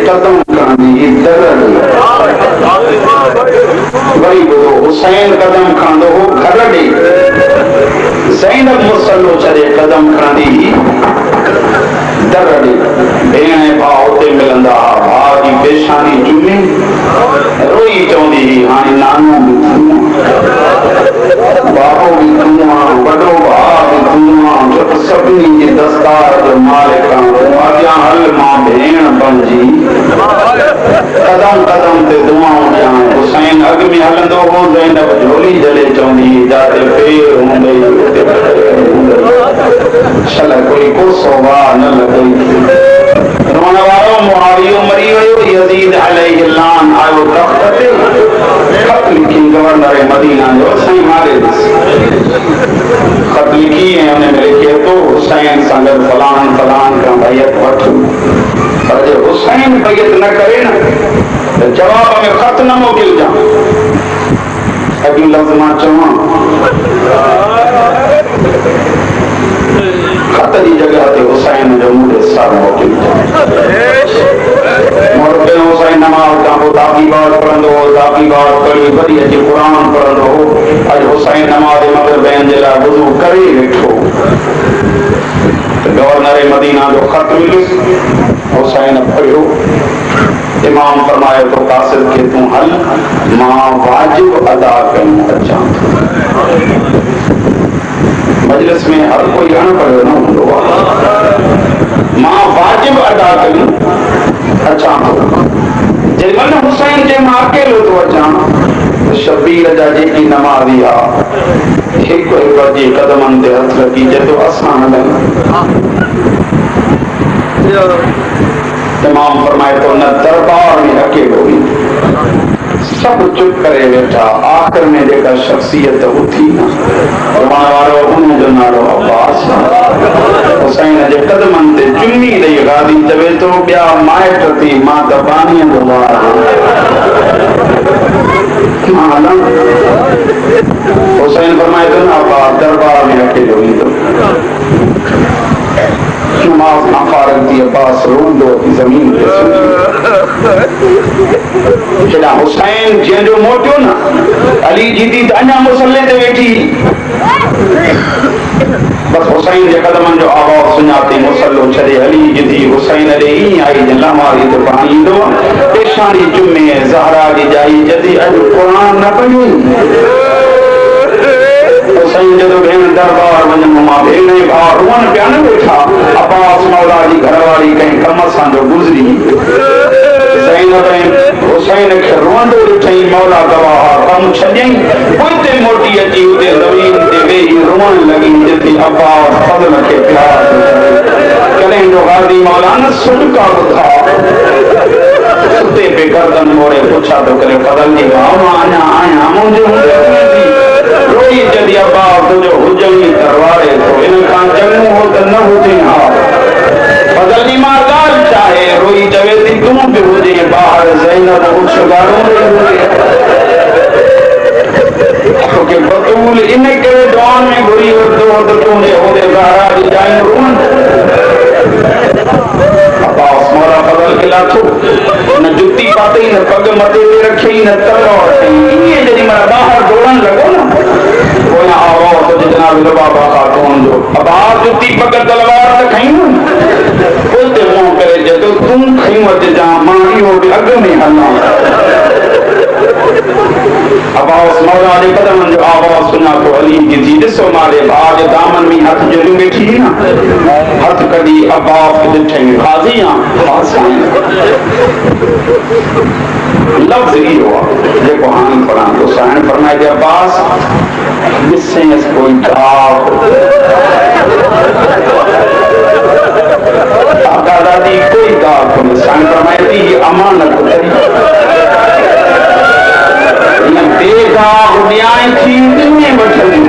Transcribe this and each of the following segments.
कदम खांदी वही बोलो हुसैन कदम खांदो हो घर ॾे ज़ैनब मुसल्लो छॾे कदम खांदी दर ॾे भेण ऐं भाउ उते मिलंदा भाउ जी पेशानी चुमी रोई चवंदी हुई हाणे नानो बि तूं बाबो बि तूं वॾो भाउ बि तूं सभिनी जे दस्तार जो मालिक अॻियां हल मां भेण बणिजी कदम कदम ते दुआऊं ॾियां हुसैन अॻ में हलंदो हो ज़ैनब झोली जले चवंदी जाते पेर हूंदे छल कोई कोसो वाह न लॻई रोअण वारो मुआवियो मरी वियो यज़ीद अलैहि लान आयो तख़्त ते ख़त लिखी गवर्नर मदीना जो साईं मारे ख़त लिखी ऐं उन में लिखे थो हुसैन सां गॾु फलान फलान खां बैत वठ पर जे हुसैन बैत न करे न त जवाब में ख़त न मोकिलिजां अॻियूं लफ़्ज़ मां चवां ख़त जी जगह ते हुसैन जो मुंहिंजे सर मोकिलिजां हुसैन नमाज़ खां पोइ ताक़ीबात पढ़ंदो हो ताक़ीबात पढ़ी वरी अची क़ुर पढ़ंदो हो अॼु हुसैन नमाज़ मग़रिब जे लाइ वुज़ू करे वेठो गवर्नर मदीना जो ख़त मिलियुसि हुसैन पढ़ियो इमाम फरमाए तो कासिद के तूं हल मां वाजिब अदा कयूं अचां मजलिस में हर कोई अनपढ़ न हूंदो आहे मां वाजिब अदा कयूं अचां थो जेमहिल हुसैन जे मां अकेलो थो अचां शबीर जा जेकी नमाज़ी आहे हिकु हिकु जे कदमनि ते हथ रखी चए थो असां हलूं इमाम फरमाए तो न दरबार में अकेलो ही सब चुप करे वेठा आखिर में जेका शख्सियत उथी न वारो उन जो नालो अब्बास हुसैन जे कदमनि ते चुमी ॾेई गादी चवे तो ॿिया माइट थी मां त पाणीअ जो ॿार मां हलां हुसैन फरमाए तो न अब्बास दरबार में अकेलो ईंदो नमाज ना फारग थी अब्बास रोंदो ज़मीन ते हेॾा हुसैन जंहिंजो मोटियो न अली जी थी त अञा मुसले ते वेठी बस हुसैन जे कदमनि जो आवाज़ सुञाते मुसलो छॾे हली जी थी हुसैन ॾे ईअं आई लमारी ते पाणी ईंदो पेशानी चुमे ज़हरा जी जाई जदी अॼु क़ुर न पढ़ी हुसैन जदो भेण दरबार वञो मां भेण ऐं भाउ रोअण पिया न वेठा अब्बास मौला जी घरवारी कंहिं कम सां जो गुज़री हुसैन खे रोअंदो ॾिठई मौला गवाह कम छॾियईं उते मोटी अची उते ज़मीन ते वेही रोअण लॻी जिते अब्बास फज़ल खे प्यार कॾहिं जो गादी मौला न सुॾका ॿुधा सुते पे गर्दन मोड़े पुछा थो करे फज़ल जी मां अञा आहियां मुंहिंजे रोई जॾहिं अब्बास तुंहिंजो हुजणी तरवारे थो इन खां चङो हो त न हुजे हा फज़ल जी मां ॻाल्हि चाहे रोई चवे थी तूं बि हुजे ॿाहिर ज़ैनब तोखे बतूल इन करे दुआन में घुरी वरितो त तुंहिंजे होदे ज़हरा जी जायूं रोअन अब्बास मौला फज़ल खे लाथो न जुती पातई न पग मथे ते रखी न तलवार खई ईअं जेॾी महिल ॿाहिरि दौड़ण लॻो न पोयां आवाज़ जनाब लबाबा खातून जो अब्बास जुती पग तलवार त खयूं उते मुंहुं करे जदो तूं खयूं अचिजां मां इहो बि अॻ में हलां अब्बास मौला जे कदमनि जो आवाज़ सुञातो अली जी थी ॾिसो मारे भाउ जे दामन में हथ जलियूं वेठी न हथ कढी अब्बास खे ॾिठई ग़ाज़ी लफ़्ज़ इहो आहे जेको हाणे पढ़ां थो साईं फरमाए थी अब्बास ॾिसेंसि कोई दाग दादा दादी कोई दाग कोन्हे साईं फरमाए थी अमानत बेदाग न्याय थी में वठंदी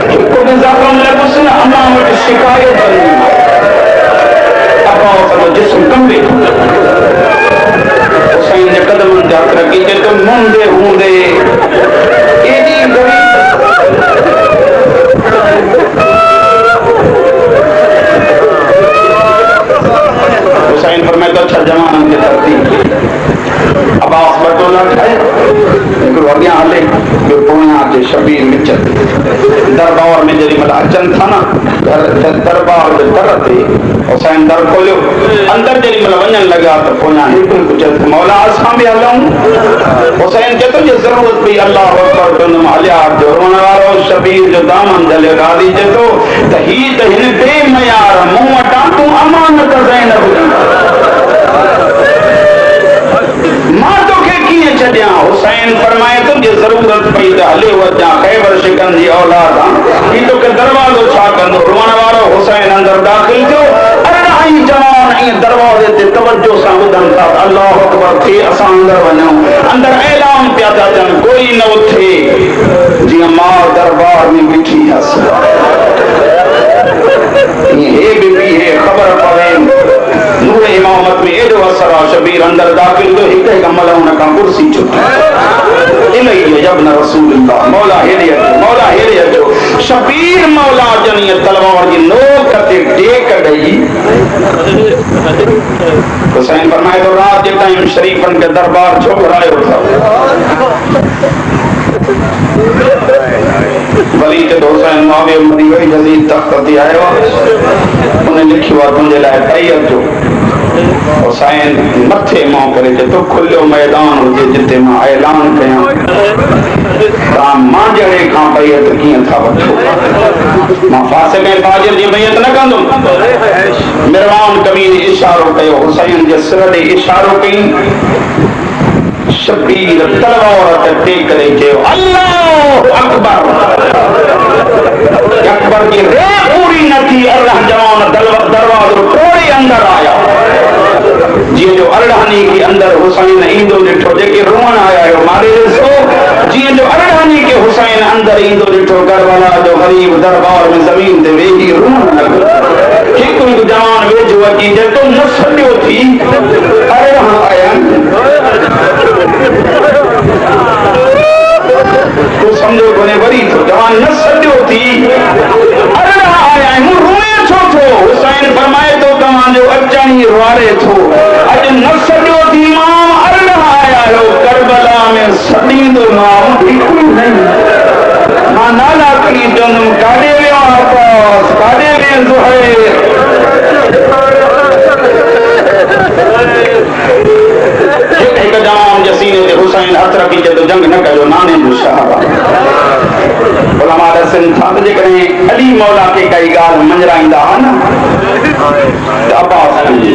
हिकु बि ज़ख़्म लॻुसि न अम्मा वटि शिकायत कंदी अब्बास जो जिस्म कंबे हुसैन जे कदमनि ते हथ रखी चए तो मुंदे हूंदे एॾी गरीब दरबार दर ते हुसैन दर खोलियो अंदर जॾहिं महिल वञण लॻा त पोयां हिकु हिकु चयो मौला असां बि हलूं हुसैन चए थो जे ज़रूरत पई अल्लाह अकबर त हुन मां हलिया जो रोअण वारो शबीर जो दामन झलियो गादी चए थो त ही त हिन बेमयार मूं वटां तूं अमानत ज़ैनब मां तोखे कीअं छॾियां हुसैन फरमाए थो जे ज़रूरत पई त हले वञा ख़ैबर शिकन जी औलाद ही तोखे दरवाज़ो छा कंदो रोअण वारो हुसैन अंदर दाख़िल थियो अरिड़हं जवान ऐं दरवाज़े ते तवज्जो सां ॿुधनि था अल्लाह अकबर थे असां अंदर वञूं अंदर ऐलान पिया था थियनि कोई न उथे जीअं मां दरबार में बीठी हुअसि हे बीबी हे ख़बर पवे नूर इमामत में एॾो असर आहे शबीर अंदर दाख़िल थियो हिकु हिकु अमल हुन खां कुर्सी छुटी इलाही जबन रसूलुल्लाह मौला हेॾे अचो मौला हेॾे अचो शबीर मौला जन इहा तलवार जी नोक ते टेक ॾेई हुसैन फरमाए थो रात जे टाइम शरीफ़नि खे दरबार छो घुरायो अथव वली चए थो हुसैन मुआविया मरी वई यज़ीद तख़्त ते आयो उन लिखियो आहे तुंहिंजे लाइ तैयार जो हुसैन मथे मां करे चए थो खुलियो मैदान हुजे जिते मां ऐलान कयां तव्हां मांजणे खां बैत कीअं था वठो मां फासिक ऐं फाजिर जी बैत न कंदुमि मिरवान कमीन इशारो कयो हुसैन जे सिर ॾे इशारो कई शबीर तलवार ते टेक करे चयो अल्लाहु अकबर अकबर की रे पूरी न थी अरिड़हं जवान दरवाज़ो तोड़े अंदर आया जीअं जो अरिड़हनी के अंदर हुसैन ईंदो ॾिठो जेके रोअण आया आहियो मारे ॾिसो जीअं जो अरिड़हनी के हुसैन अंदर ईंदो ॾिठो करबला जो गरीब दरबार में ज़मीन ते वेही रोअण लॻो हिकु हिकु जवान वेझो अची जेको न सॾियो थी अरिड़हं आया तू समझो कोने वरी तो जवान न सॾियो थी अरिड़हं आया मूं रोए छो थो हुसैन फरमाए थो तव्हांजो अचण ई रुआरे थो अॼु न सॾियो थी मां अरिड़हं आया आहियो करबला में सॾींदो मां हिकु ई न मां नाला खणी चवंदुमि काॾे वियो अब्बास काॾे वियो ज़ुहैर हिकु जवान जे सीने ते हुसैन हथ रखी चए थो जंग न कयो नाने जो शहर आहे उलमा दसनि था त जेकॾहिं अली मौला खे काई ॻाल्हि मंझराईंदा हुआ न त अब्बास पर जी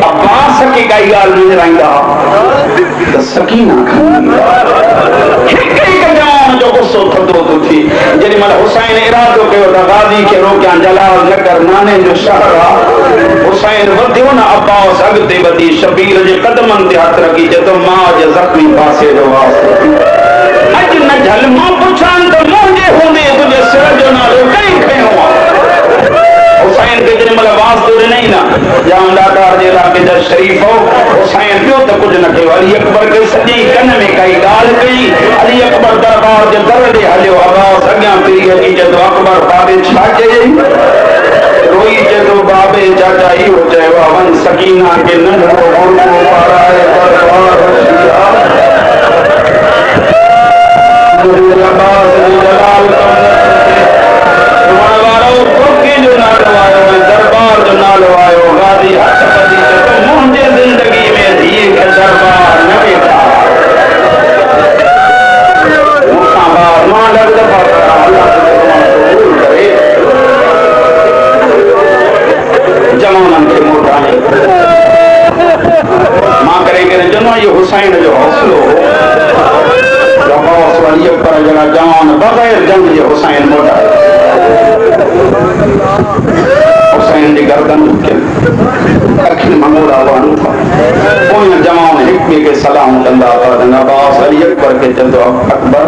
अब्बास खे काई ॻाल्हि मंझराईंदा त सकीना हिकु हिकु जवान जो गुस्सो थधो थो थिए जेॾी महिल हुसैन इरादो कयो त गाज़ी खे रोकियां जलाल न कर नाने जो शहर आहे हुसैन वधियो न अब्बास अॻिते वधी शबीर जे कदमनि ते हथ रखी चए थो मां जे ज़ख़्मी पासे जो वास्तो अॼु न झल मां पुछां त मुंहिंजे हूंदे तुंहिंजे सिर जो नालो कई खयो आहे हुसैन खे जेॾी महिल वास्तो ॾिनई न जाम ॾाढार जे इलाइक़े जा शरीफ़ हुसैन ॿियो त कुझु न कयो अली अकबर खे सॼी कन में काई ॻाल्हि कई अली अकबर दरबार जे दर ॾे हलियो अब्बास अॻियां फिरी अची चए थो अकबर बाबे छा चयई रोई चए थो बाबे चाचा इहो चयो आहे वञ सकीना खे नंढड़ो मुर्गो पाराए दरबार अब्बास जो जलाल जो नालो आयो दरबार जो नालो आयो गादी हथ बदी तो मुंहिंजे ज़िंदगी में धीअ खे दरबार न वेठा मूंखां ॿार मां हर दफ़ा करे जवाननि खे मोटाए मां करे चवंदो इहो हुसैन जो हौसलो वरी पर जहिड़ा जवान बग़ैर जंग जे हुसैन मोटाए हुसैन जी गर्दन अखियुनि मंगोड़ा वाणू था पोइ जवान हिक ॿिए खे सलाम कंदा हुआ अब्बास अली अकबर खे चवंदो अकबर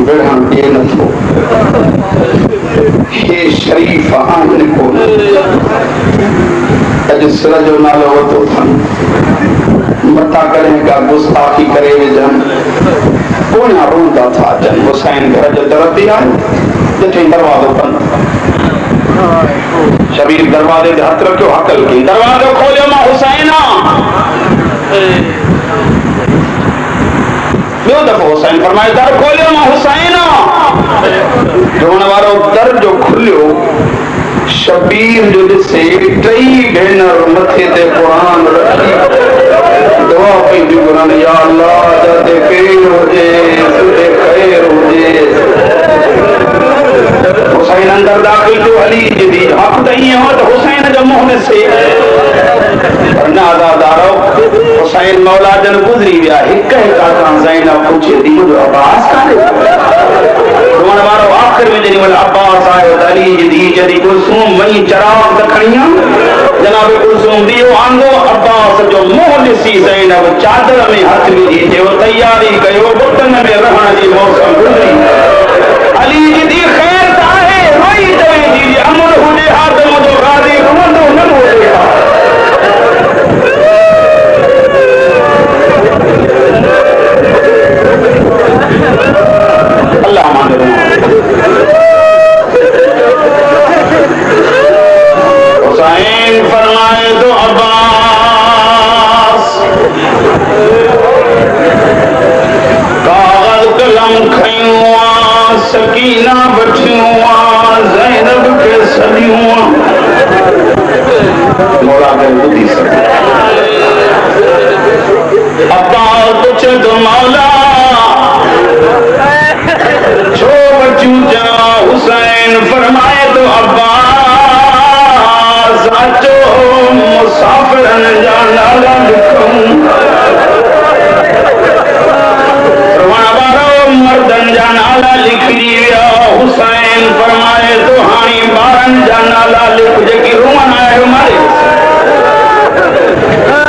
विढ़ण ॾिए नथो हे शरीफ़ आहिनि कोन अॼु सिर जो नालो वरितो अथनि मथां कॾहिं का गुस्ताखी करे विझनि पोयां रोंदा था अचनि हुसैन घर जो दर ते आहे ॾिठई दरवाज़ो बंदि शबीर दरवाज़े ते हथ रखियो हकल कई दरवाज़ो खोलियो मां हुसैन ॿियो दफ़ो हुसैन फरमाए दर खोलियो मां हुसैन रोअण वारो दर जो खुलियो शबीर जो ॾिसे टई भेनर मथे ते क़ुरान रखी दुआ पई थियूं घुरनि या अल्लाह जाते केर हुजे तुंहिंजे ख़ैर हुजे हुसैन अंदर दाख़िल थियो अली जी हक़ त ईअं हो त हुसैन जो मुंहुं ॾिसे न अदादारो हुसैन मौला जन गुज़री विया हिक खां ज़ैनब पुछे थी मुंहिंजो अब्बास कान्हे रोअण वारो आख़िर में जेॾी महिल अब्बास आयो त अली जी धीउ जॾहिं कुलसूम वञी चराग त खणी जनाब कुलसूम ॾियो आंदो अब्बास जो मुंहुं ॾिसी ज़ैनब चादर में हथ विझी चयो तयारी कयो बुतन में रहण जी मौसम गुज़री अली जी धीउ ख़ैर त आहे रोई चवे थी अमन हुजे हा त मुंहिंजो गाज़ी रुअंदो न हुजे हा अल्लाह हुसैन फरमाए तो अब्बास कागज कलम खयूं सकीना बठियूं ज़ैनब के सलियूं मौला के बुद्धि सके अब्बास पूछे तो मौला छो बच्चू जा हुसैन फरमाए तो अब्बास अचो मुसाफिरन जा नाला लिखूं मर्दन जा नाला लिखी विया हुसैन फरमाए तो हाणी ॿारन जा नाला लिख जेकी रुअण आहे मरे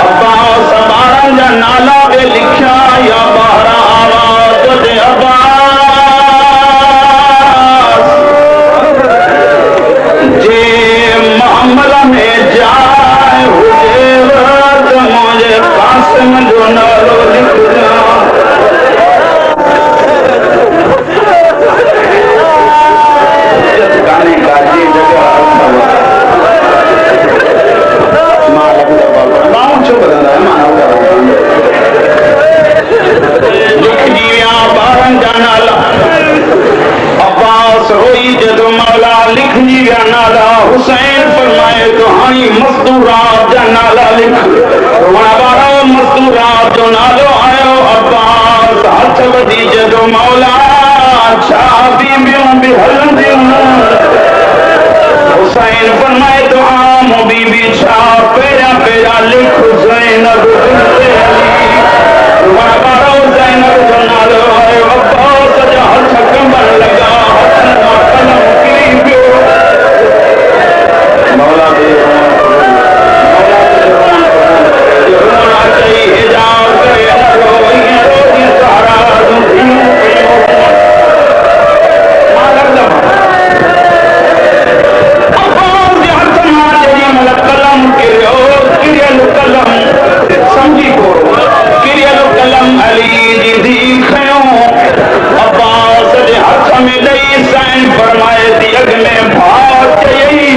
अब्बास ॿारन जा नाला बि लिखिया या ॿाहिरां आवाज़ ते अब्बास जे महमल में जाइ हुजे त मुंहिंजे कासिम जो नालो लिखजा हुसैन फरमाए तो हाणी मज़दूरात जा नाला लिख मज़दूरात जो नालो आयो अब्बास हथ वधी जदो मौला छा बीबियूं बि हलंदियूं हुसैन फरमाए तो आम बीबी छा पहिरियां पहिरियां लिख ज़ैनब ज़ैनब जो नालो आयो अब्बास जा हथ कंबण लॻा हथनि मां कलम किरी पियो मौला दे रोना चई हिजाब करे रोई रोई सहारा दूं मालक दा अब्बास जे हथ मां जेॾी महिल कलम किरियल कलम समझी को किरियल कलम अली जी धीउ खयो अब्बास जे हथ में ॾेई साईं फरमाए थी अॻ में भाउ चयई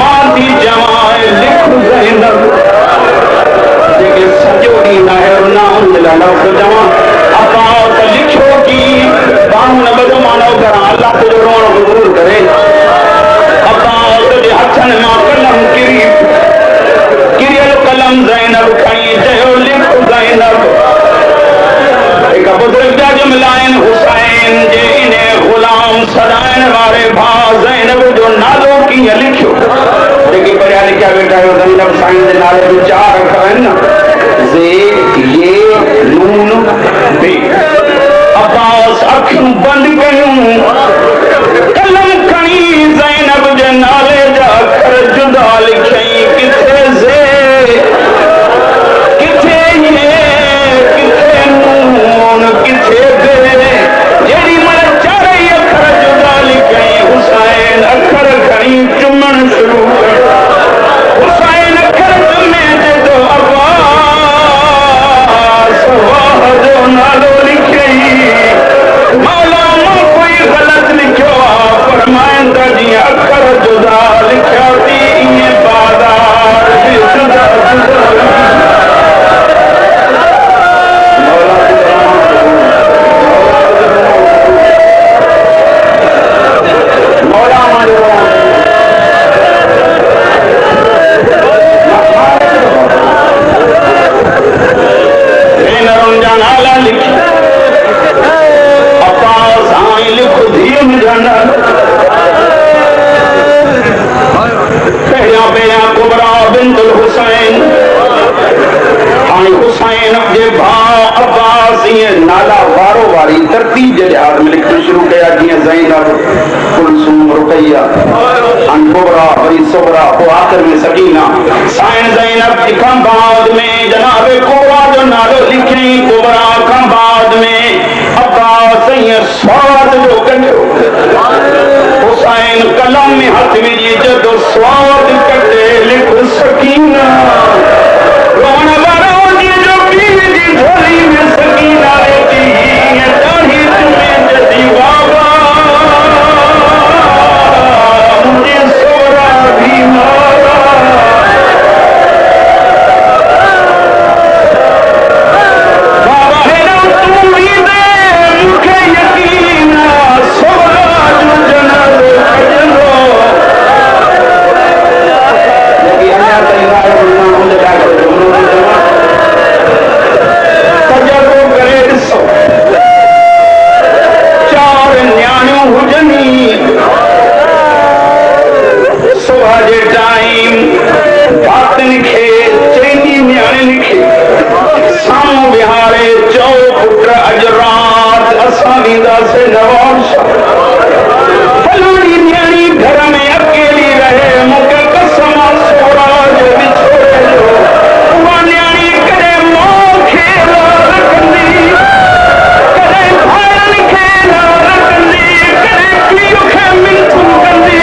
माती जमाए लिख ज़ैनब जेके सॼो ॾींहुं नाहिर न हूंदा लफ़्ज़ जमा अब्बास लिखियो की बाहूं न ॿधो मानो करा अल्लाह तुंहिंजो रोअण क़बूल करे अब्बास जे हथनि मां कलम किरियल कलम ज़ैनब खणी चयो लिख ज़ैनब हिक बुज़ुर्ग जा जुमिला आहिनि हुसैन जे इन ग़ुलाम सदाइण वारे भाउ ज़ैनब जो नालो कीअं लिखियो जेके परियां लिखिया वेठा आहियो ज़ैनब साईं जे नाले जो 4 अखर आहिनि न ज़े ये नून बे अब्बास अखियूं बंदि कयूं कलम खणी ज़ैनब जे नाले जा अखर जुदा लिखियईं किथे ज़े किथे ये किथे नून किथे बे जेॾी महिल 4 अखर जुदा लिखियईं हुसैन अखर खणी चुमण शुरू हुसैन अखर चुमे जो अब्बास वाह जो नालो लिखियईं मौला पहला पहला कुबरा बिंतुल हुसैन हाणे हुसैन जे भाउ अब्बास ये नाला वारो वारी तरतीब जे लिहाज़ में लिखण शुरू कया जीअं ज़ैनब कुलसूम रुकैया हाणे कुबरा वरी सुगरा पोइ आख़िर में सकीना साईं ज़ैनब खां बाद में जनाब कुबरा जो नालो लिखियईं कुबरा खां बाद में अब्बास ये स्वाद जो कढियो हुसैन कलम में हथ विझी जदो स्वाद कटे लिख सकीना रोण वारो जी जो पीर जी झोली में सकीना लेती है दाढ़ी तुम्हें जदी बाबा मुझे सोरा भी मारा बाबा है ना तू भी दे मुझे यकीन सोरा जो जनल कजलो लगी अन्या तैयार होना मुझे डाकर चार न्याणियों हुजनी सुबह जे टाइम बातन खे चईंदी न्याणियुनि खे साम्हूं विहारे चओ पुट अॼु राति असां वेंदासीं नवाब शाह फलाणी न्याणी घर में अकेली रहे मूंखे कसम सोरा जो विछोड़े जो उहा न्याणी कॾहिं माउ खे रखंदी कॾहिं भाइरनि खे रखंदी कॾहिं पीउ खे मिनथूं कंदी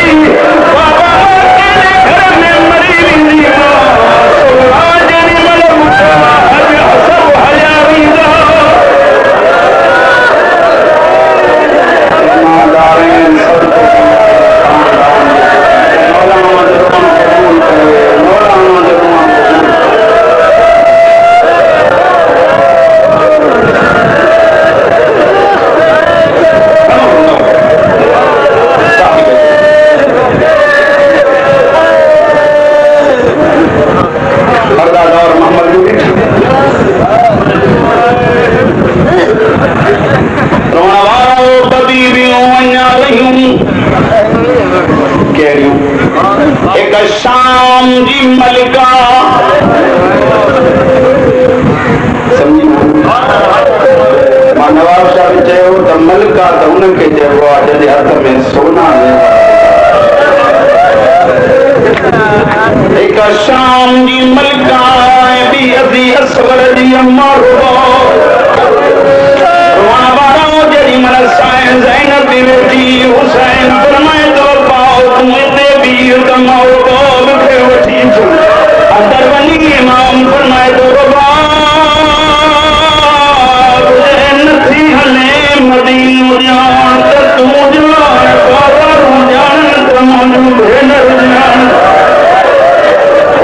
बाबा कहिड़े घर में मरी वेंदी सोरा जेॾी महिल मूंखां अॼु सभु हलिया वेंदा शाम जी मलिका मां नवाब शाह चयो त मलिका त उनखे चइबो आहे जंहिंजे हथ में सोना हिकु शाम जी मलिका ऐं ॿी अज़ी असगर जी अम्मा जेॾी महिल साईं ज़ैनब बि वेठी हुसैन फरमाए थो पाओ तूं हिते बीह त मां खे वठी अचो अंदर वञी इमाम फरमाए थो नथी हले मदीनो ॼाण त तूं ॼाण बाबा ॼाण त मुंहिंजो भेनर ॼाण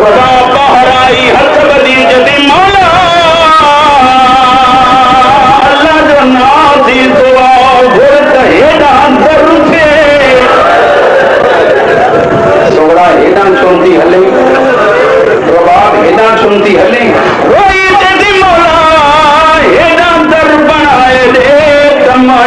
वॾा ॿाहिरि आई हथ ॿधी जॾहिं मौला अल्लाह जो नाम थी दुआ घुर त हेॾा दर थिए सोड़ा हेॾा छो थी हले रबाब हेॾा छो थी हले रोई चई मौला हेॾा दर बणाए ॾे त मां